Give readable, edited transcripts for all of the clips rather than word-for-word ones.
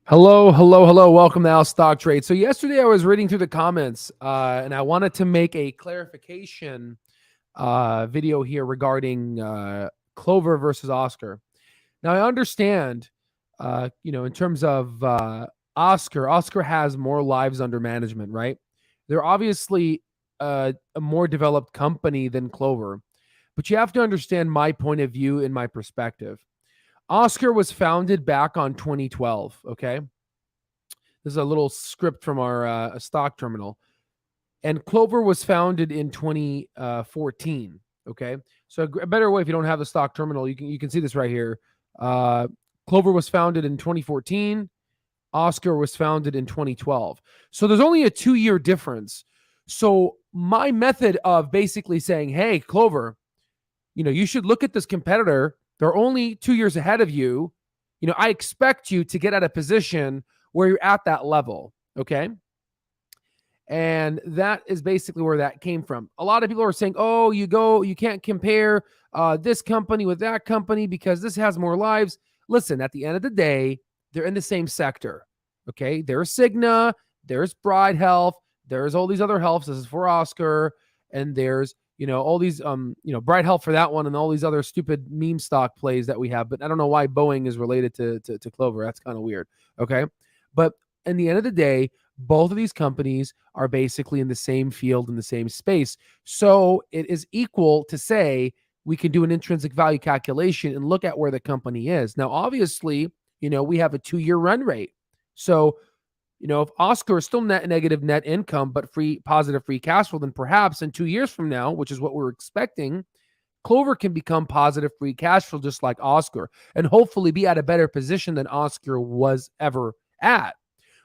Hello, hello, hello. Welcome to Al Stock Trade. So yesterday I was reading through the comments and I wanted to make a clarification video here regarding Clover versus Oscar. Now I understand, in terms of Oscar has more lives under management, right? They're obviously a more developed company than Clover, but you have to understand my point of view and my perspective. Oscar was founded back on 2012, okay? This is a little script from our stock terminal. And Clover was founded in 2014. Okay, so a better way, if you don't have the stock terminal, you can see this right here. Clover was founded in 2014. Oscar was founded in 2012. So there's only a 2-year difference. So my method of basically saying, hey, Clover, you should look at this competitor. They're only 2 years ahead of you. I expect you to get at a position where you're at that level. Okay. And that is basically where that came from. A lot of people are saying, oh, you can't compare this company with that company because this has more lives. Listen, at the end of the day, they're in the same sector. Okay. There's Cigna, there's Bride Health, there's all these other healths. This is for Oscar. And there's, all these, Bride Health for that one and all these other stupid meme stock plays that we have. But I don't know why Boeing is related to Clover. That's kind of weird. Okay. But in the end of the day, both of these companies are basically in the same field, in the same space. So it is equal to say we can do an intrinsic value calculation and look at where the company is. Now, obviously, we have a 2-year run rate. So, if Oscar is still negative net income, but positive free cash flow, then perhaps in 2 years from now, which is what we're expecting, Clover can become positive free cash flow just like Oscar and hopefully be at a better position than Oscar was ever at.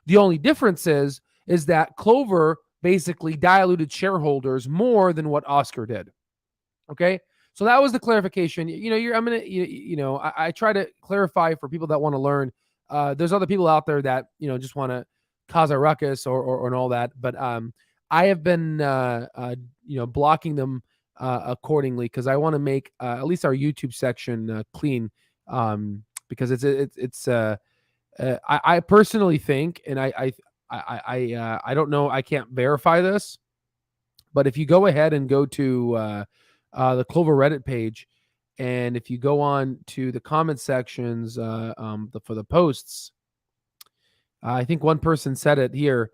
The only difference is that Clover basically diluted shareholders more than what Oscar did. Okay, so that was the clarification. I try to clarify for people that want to learn. There's other people out there that just want to cause a ruckus or and all that, but I have been blocking them accordingly because I want to make at least our YouTube section clean, because it's I personally think, and I don't know, I can't verify this, but if you go ahead and go to the Clover Reddit page, and if you go on to the comment sections for the posts, I think one person said it here.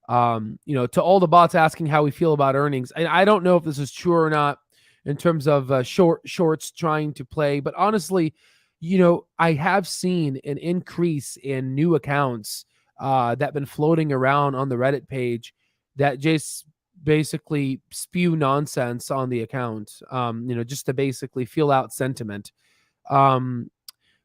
To all the bots asking how we feel about earnings, and I don't know if this is true or not in terms of shorts trying to play, but honestly, I have seen an increase in new accounts that have been floating around on the Reddit page that just basically spew nonsense on the account, just to basically feel out sentiment.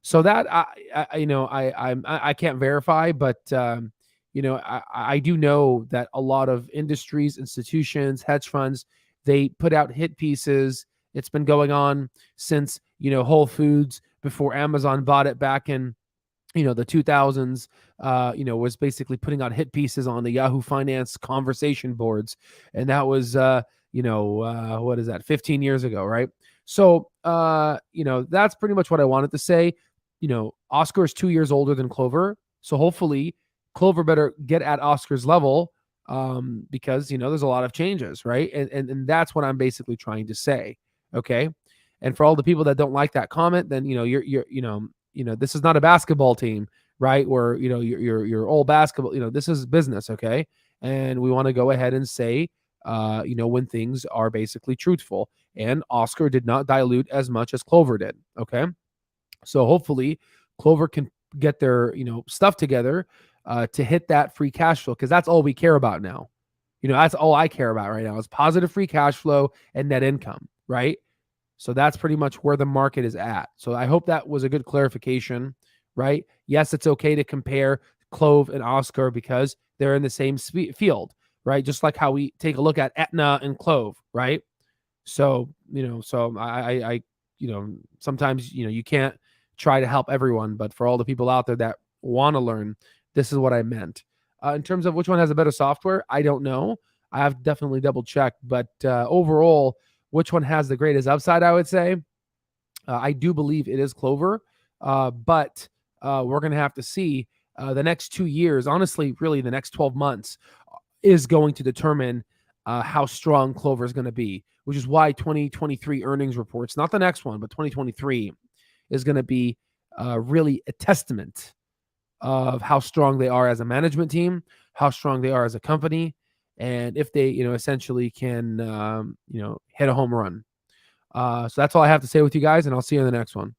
So that I can't verify, but I do know that a lot of industries, institutions, hedge funds, they put out hit pieces. It's been going on since Whole Foods, before Amazon bought it back in the 2000s, was basically putting out hit pieces on the Yahoo Finance conversation boards. And that was, what is that, 15 years ago, right? So, that's pretty much what I wanted to say. Oscar is 2 years older than Clover. So hopefully Clover better get at Oscar's level, because, there's a lot of changes, right? And that's what I'm basically trying to say. Okay. And for all the people that don't like that comment, then, this is not a basketball team, right? Where, you're all basketball, this is business. Okay. And we want to go ahead and say, when things are basically truthful, and Oscar did not dilute as much as Clover did. Okay. So hopefully Clover can get their, stuff together, to hit that free cash flow. Cause that's all we care about now. That's all I care about right now is positive free cash flow and net income. Right. So that's pretty much where the market is at. So I hope that was a good clarification, right? Yes, it's okay to compare Clove and Oscar because they're in the same field, right? Just like how we take a look at Aetna and Clove, right? So, I sometimes, you can't try to help everyone, but for all the people out there that want to learn, this is what I meant. In terms of which one has a better software, I don't know. I have definitely double checked, but overall, which one has the greatest upside, I would say. I do believe it is Clover, but we're going to have to see the next 2 years, honestly, really the next 12 months, is going to determine how strong Clover is going to be, which is why 2023 earnings reports, not the next one, but 2023 is going to be really a testament of how strong they are as a management team, how strong they are as a company, and if they, essentially can, hit a home run. So that's all I have to say with you guys, and I'll see you in the next one.